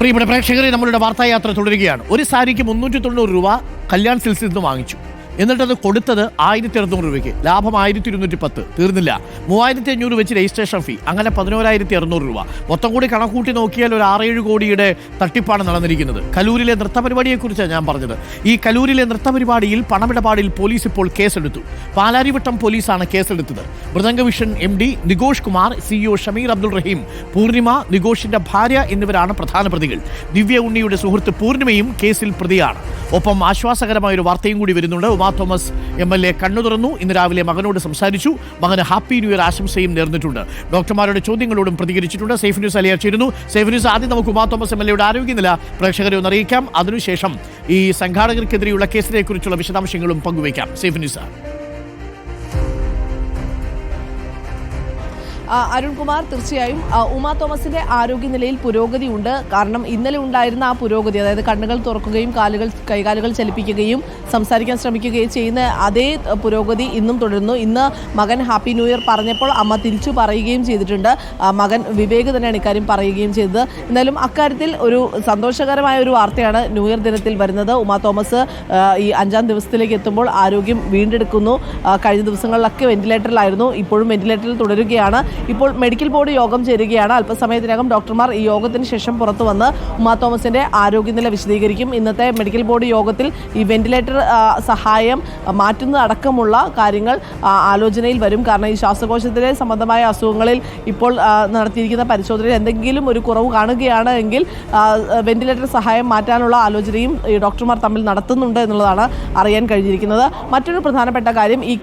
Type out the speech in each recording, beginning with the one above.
പ്രിയപ്പെട്ട പ്രേക്ഷകരെ, നമ്മളുടെ വാർത്തായാത്ര തുടരുകയാണ്. ഒരു സാരിക്ക് 390 രൂപ കല്യാൺ സിൽസിൽ നിന്ന് വാങ്ങിച്ചു. എന്നിട്ടത് കൊടുത്തത് 1600 രൂപയ്ക്ക്. ലാഭം 1210. തീർന്നില്ല. 3500 വെച്ച് രജിസ്ട്രേഷൻ ഫീ. അങ്ങനെ 11600 രൂപ. മൊത്തം കൂടി കണക്കൂട്ടി നോക്കിയാൽ ഒരു 6-7 കോടിയുടെ തട്ടിപ്പാണ് നടന്നിരിക്കുന്നത്. കലൂരിലെ നൃത്തപരിപാടിയെക്കുറിച്ചാണ് ഞാൻ പറഞ്ഞത്. ഈ കലൂരിലെ നൃത്തപരിപാടിയിൽ പണമിടപാടിൽ പോലീസ് ഇപ്പോൾ കേസെടുത്തു. പാലാരിവട്ടം പോലീസാണ് കേസെടുത്തത്. മൃദംഗവിഷൻ MD നിഗോഷ് കുമാർ, CEO ഷമീർ അബ്ദുൾ റഹീം, പൂർണിമ, നിഗോഷിന്റെ ഭാര്യ എന്നിവരാണ് പ്രധാന പ്രതികൾ. ദിവ്യ ഉണ്ണിയുടെ സുഹൃത്ത് പൂർണിമയും കേസിൽ പ്രതിയാണ്. ഒപ്പം ആശ്വാസകരമായ ഒരു വാർത്തയും കൂടി വരുന്നുണ്ട്. ഉമാ തോമസ് MLA കണ്ണു തുറന്നു. ഇന്ന് രാവിലെ മകനോട് സംസാരിച്ചു. മകന് ഹാപ്പി ന്യൂ ഇയർ ആശംസയും നേർന്നിട്ടുണ്ട്. ഡോക്ടർമാരുടെ ചോദ്യങ്ങളോടും പ്രതികരിച്ചിട്ടുണ്ട്. സേഫ് ന്യൂസ് അലിയാർ ചേരുന്നു. സേഫ് ന്യൂസ്, ആദ്യം നമുക്ക് ഉമാ തോമസ് MLAയുടെ ആരോഗ്യനില പ്രേക്ഷകരെ ഒന്ന് അറിയിക്കാം. അതിനുശേഷം ഈ സംഘാടകർക്കെതിരെയുള്ള കേസിനെ കുറിച്ചുള്ള വിശദാംശങ്ങളും പങ്കുവയ്ക്കാം. Safe news. അരുൺകുമാർ, തീർച്ചയായും ഉമാ തോമസിന്റെ ആരോഗ്യനിലയിൽ പുരോഗതി ഉണ്ട്. കാരണം ഇന്നലെ ഉണ്ടായിരുന്ന ആ പുരോഗതി, അതായത് കണ്ണുകൾ തുറക്കുകയും കൈകാലുകൾ ചലിപ്പിക്കുകയും സംസാരിക്കാൻ ശ്രമിക്കുകയും ചെയ്യുന്ന അതേ പുരോഗതി ഇന്നും തുടരുന്നു. ഇന്ന് മകൻ ഹാപ്പി ന്യൂ ഇയർ പറഞ്ഞപ്പോൾ അമ്മ തിരിച്ചു പറയുകയും ചെയ്തിട്ടുണ്ട്. മകൻ വിവേക് തന്നെയാണ് ഇക്കാര്യം പറയുകയും ചെയ്തത്. എന്നാലും അക്കാര്യത്തിൽ ഒരു സന്തോഷകരമായ ഒരു വാർത്തയാണ് ന്യൂ ഇയർ ദിനത്തിൽ വരുന്നത്. ഉമാ തോമസ് ഈ 5ാം ദിവസത്തിലേക്ക് എത്തുമ്പോൾ ആരോഗ്യം വീണ്ടെടുക്കുന്നു. കഴിഞ്ഞ ദിവസങ്ങളിലൊക്കെ വെന്റിലേറ്ററിലായിരുന്നു, ഇപ്പോഴും വെന്റിലേറ്ററിൽ തുടരുകയാണ്. ഇപ്പോൾ മെഡിക്കൽ ബോർഡ് യോഗം ചേരുകയാണ്. അല്പസമയത്തിനകം ഡോക്ടർമാർ ഈ യോഗത്തിന് ശേഷം പുറത്തു വന്ന് ഉമാ തോമസിന്റെ ആരോഗ്യനില വിശദീകരിക്കും. ഇന്നത്തെ മെഡിക്കൽ ബോർഡ് യോഗത്തിൽ ഈ വെന്റിലേറ്റർ സഹായം മാറ്റുന്നതടക്കമുള്ള കാര്യങ്ങൾ ആലോചനയിൽ വരും. കാരണം ഈ ശ്വാസകോശത്തിലെ സംബന്ധമായ അസുഖങ്ങളിൽ ഇപ്പോൾ നടത്തിയിരിക്കുന്ന പരിശോധനയിൽ എന്തെങ്കിലും ഒരു കുറവ് കാണുകയാണ് എങ്കിൽ വെന്റിലേറ്റർ സഹായം മാറ്റാനുള്ള ആലോചനയും ഈ ഡോക്ടർമാർ തമ്മിൽ നടത്തുന്നുണ്ട് എന്നുള്ളതാണ് അറിയാൻ കഴിഞ്ഞിരിക്കുന്നത്. മറ്റൊരു പ്രധാനപ്പെട്ട കാര്യം ഈ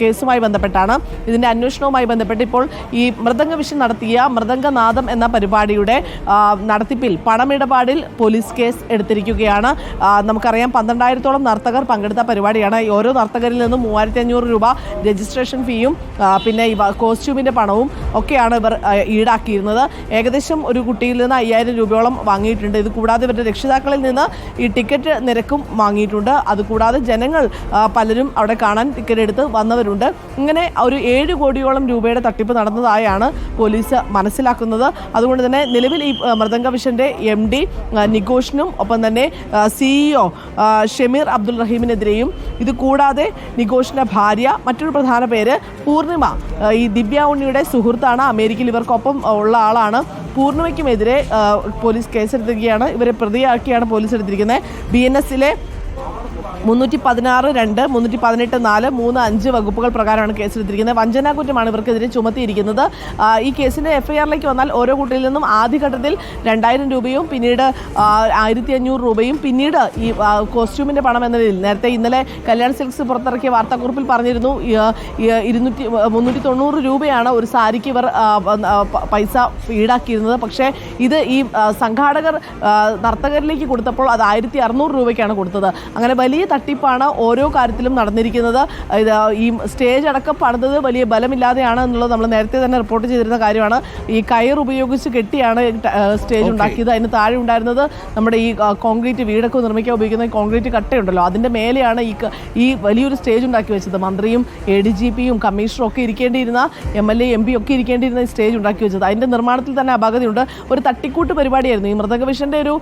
കേസുമായി ബന്ധപ്പെട്ടാണ്. ഇതിന്റെ അന്വേഷണവുമായി ബന്ധപ്പെട്ട് ഇപ്പോൾ ഈ മൃദംഗവിഷൻ നടത്തിയ മൃദംഗനാദം എന്ന പരിപാടിയുടെ നടത്തിപ്പിൽ പണമിടപാടിൽ പോലീസ് കേസ് എടുത്തിരിക്കുകയാണ്. നമുക്കറിയാം 12,000-ഓളം നർത്തകർ പങ്കെടുത്ത പരിപാടിയാണ്. ഓരോ നർത്തകരിൽ നിന്നും 3500 രൂപ രജിസ്ട്രേഷൻ ഫീയും പിന്നെ കോസ്റ്റ്യൂമിൻ്റെ പണവും ഒക്കെയാണ് ഇവർ ഈടാക്കിയിരുന്നത്. ഏകദേശം ഒരു കുട്ടിയിൽ നിന്ന് 5000 രൂപയോളം വാങ്ങിയിട്ടുണ്ട്. ഇത് കൂടാതെ ഇവരുടെ രക്ഷിതാക്കളിൽ നിന്ന് ഈ ടിക്കറ്റ് നിരക്കും വാങ്ങിയിട്ടുണ്ട്. അതുകൂടാതെ ജനങ്ങൾ പലരും അവിടെ കാണാൻ ടിക്കറ്റ് എടുത്ത് വന്നവരുണ്ട്. ഇങ്ങനെ ഒരു 7 കോടിയോളം രൂപയുടെ തട്ടിപ്പ് നടന്നതായാണ് പോലീസ് മനസ്സിലാക്കുന്നത്. അതുകൊണ്ട് തന്നെ നിലവിൽ ഈ മൃദംഗവിഷന്റെ MD നിഗോഷിനും ഒപ്പം തന്നെ CEO ഷമീർ അബ്ദുൾ റഹീമിനെതിരെയും ഇത് കൂടാതെ നിഗോഷിന്റെ ഭാര്യ, മറ്റൊരു പ്രധാന പേര് പൂർണിമ, ഈ ദിവ്യ ഉണ്ണിയുടെ സുഹൃത്താണ്, അമേരിക്കയിൽ ഇവർക്കൊപ്പം ഉള്ള ആളാണ്. പൂർണിമയ്ക്കുമെതിരെ പോലീസ് കേസെടുത്തിരിക്കുകയാണ്. ഇവരെ പ്രതിയാക്കിയാണ് പോലീസ് എടുത്തിരിക്കുന്നത്. BNS-ലെ 316(2), 318(4), 35 വകുപ്പുകൾ പ്രകാരമാണ് കേസെടുത്തിരിക്കുന്നത്. വഞ്ചനാ കുറ്റമാണ് ഇവർക്കെതിരെ ചുമത്തിയിരിക്കുന്നത്. ഈ കേസിൻ്റെ FIR-ലേക്ക് വന്നാൽ ഓരോ കുട്ടിയിൽ നിന്നും ആദ്യഘട്ടത്തിൽ 2000 രൂപയും പിന്നീട് 1500 രൂപയും പിന്നീട് ഈ കോസ്റ്റ്യൂമിൻ്റെ പണം എന്ന നിലയിൽ നേരത്തെ ഇന്നലെ കല്യാൺ സിൽക്സ് പുറത്തിറക്കിയ വാർത്താക്കുറിപ്പിൽ പറഞ്ഞിരുന്നു 390 രൂപയാണ് ഒരു സാരിക്ക് ഇവർ പൈസ ഈടാക്കിയിരുന്നത്. പക്ഷേ ഇത് ഈ സംഘാടകർ നർത്തകരിലേക്ക് കൊടുത്തപ്പോൾ അത് 1600 രൂപയ്ക്കാണ് കൊടുത്തത്. അങ്ങനെ വലിയ തട്ടിപ്പാണ് ഓരോ കാര്യത്തിലും നടന്നിരിക്കുന്നത്. ഇത് ഈ സ്റ്റേജ് അടക്കം പണിതത് വലിയ ബലമില്ലാതെയാണ് എന്നുള്ളത് നമ്മൾ നേരത്തെ തന്നെ റിപ്പോർട്ട് ചെയ്തിരുന്ന കാര്യമാണ്. ഈ കയർ ഉപയോഗിച്ച് കെട്ടിയാണ് സ്റ്റേജ് ഉണ്ടാക്കിയത്. അതിന് താഴെ ഉണ്ടായിരുന്നത് നമ്മുടെ ഈ കോൺക്രീറ്റ് വീടൊക്കെ നിർമ്മിക്കാൻ ഉപയോഗിക്കുന്ന കോൺക്രീറ്റ് കട്ടയുണ്ടല്ലോ, അതിൻ്റെ മേലെയാണ് ഈ വലിയൊരു സ്റ്റേജ് ഉണ്ടാക്കി വെച്ചത്. മന്ത്രിയും ADGP-യും കമ്മീഷണറും ഒക്കെ ഇരിക്കേണ്ടിയിരുന്ന MLA MP ഒക്കെ ഇരിക്കേണ്ടിയിരുന്ന സ്റ്റേജ് ഉണ്ടാക്കി വെച്ചത്. അതിൻ്റെ നിർമ്മാണത്തിൽ തന്നെ അപാകതയുണ്ട്. ഒരു തട്ടിക്കൂട്ട് പരിപാടിയായിരുന്നു. ഈ മൃദംഗവിഷൻ്റെ ഒരു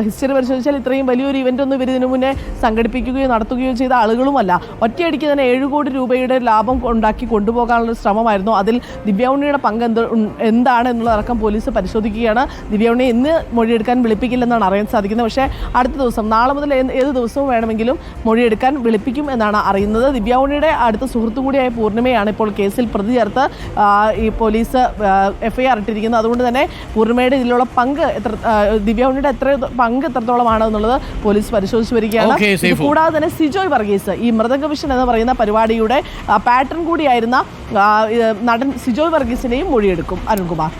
ഹിസ്റ്ററി പരിശോധിച്ചാൽ ഇത്രയും വലിയൊരു ഇവൻ്റ് ഒന്നും ഇവർ ഇതിനു മുന്നേ സംഘടിപ്പിക്കുകയോ നടത്തുകയോ ചെയ്ത ആളുകളുമല്ല. ഒറ്റയടിക്ക് തന്നെ 7 കോടി രൂപയുടെ ലാഭം ഉണ്ടാക്കി കൊണ്ടുപോകാനുള്ള ശ്രമമായിരുന്നു. അതിൽ ദിവ്യ ഉണ്ണിയുടെ പങ്ക് എന്താണ് എന്നുള്ളതടക്കം പോലീസ് പരിശോധിക്കുകയാണ്. ദിവ്യ ഉണ്ണിയെ ഇന്ന് മൊഴിയെടുക്കാൻ വിളിപ്പിക്കില്ലെന്നാണ് അറിയാൻ സാധിക്കുന്നത്. പക്ഷേ അടുത്ത ദിവസം, നാളെ മുതൽ ഏത് ദിവസവും വേണമെങ്കിലും മൊഴിയെടുക്കാൻ വിളിപ്പിക്കും എന്നാണ് അറിയുന്നത്. ദിവ്യ ഉണ്ണിയുടെ അടുത്ത സുഹൃത്തു കൂടിയായ പൂർണിമയാണ് ഇപ്പോൾ കേസിൽ പ്രതി ചേർത്ത് ഈ പോലീസ് FIR ഇട്ടിരിക്കുന്നത്. അതുകൊണ്ട് തന്നെ പൂർണിമയുടെ ഇതിലുള്ള പങ്ക് ദിവ്യ ഉണ്ണിയുടെ പങ്ക് എത്രത്തോളമാണ് എന്നുള്ളത് പോലീസ് പരിശോധിച്ച് വരികയാണ്. കൂടാതെ തന്നെ സിജോയ് വർഗീസ്, ഈ മൃദംഗവിഷൻ എന്ന് പറയുന്ന പരിപാടിയുടെ പാറ്റേൺ കൂടിയായിരുന്ന നടൻ സിജോയ് വർഗീസിനെയും മൊഴിയെടുക്കും. അരുൺകുമാർ,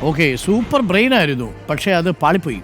സൂപ്പർ ബ്രെയിൻ ആയിരുന്നു, പക്ഷേ അത് പാളിപ്പോയി.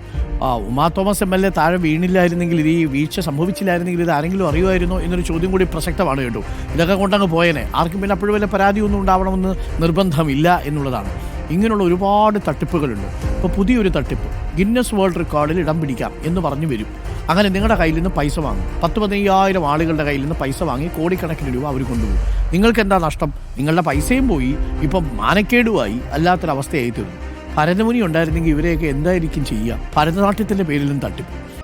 ഉമാ തോമസ് MLA താഴെ വീണില്ലായിരുന്നെങ്കിൽ, ഈ വീഴ്ച സംഭവിച്ചില്ലായിരുന്നെങ്കിൽ ഇത് ആരെങ്കിലും അറിയുമായിരുന്നോ എന്നൊരു ചോദ്യം കൂടി പ്രസക്തമാണ് കേട്ടോ. ഇതൊക്കെ കൊണ്ടങ്ങ് പോയേനെ. ആർക്കും പിന്നെ അപ്പോഴും വല്ല പരാതിയൊന്നും ഉണ്ടാവണമെന്ന് നിർബന്ധമില്ല എന്നുള്ളതാണ്. ഇങ്ങനെയുള്ള ഒരുപാട് തട്ടിപ്പുകളുണ്ട്. ഇപ്പോൾ പുതിയൊരു തട്ടിപ്പ് ഗിന്നസ് വേൾഡ് റെക്കോർഡിൽ ഇടം പിടിക്കാം എന്ന് പറഞ്ഞു വരും. അങ്ങനെ നിങ്ങളുടെ കയ്യിൽ നിന്ന് പൈസ വാങ്ങും. 10-15,000 ആളുകളുടെ കയ്യിൽ നിന്ന് പൈസ വാങ്ങി കോടിക്കണക്കിന് രൂപ അവർ കൊണ്ടുപോകും. നിങ്ങൾക്ക് എന്താ നഷ്ടം? നിങ്ങളുടെ പൈസയും പോയി, ഇപ്പം മാനക്കേടുമായി, അല്ലാത്തൊരവസ്ഥയായി തീർന്നു. ഭരതമുനി ഉണ്ടായിരുന്നെങ്കിൽ ഇവരെയൊക്കെ എന്തായിരിക്കും ചെയ്യുക? ഭരതനാട്യത്തിന്റെ പേരിലും തട്ടിപ്പ്.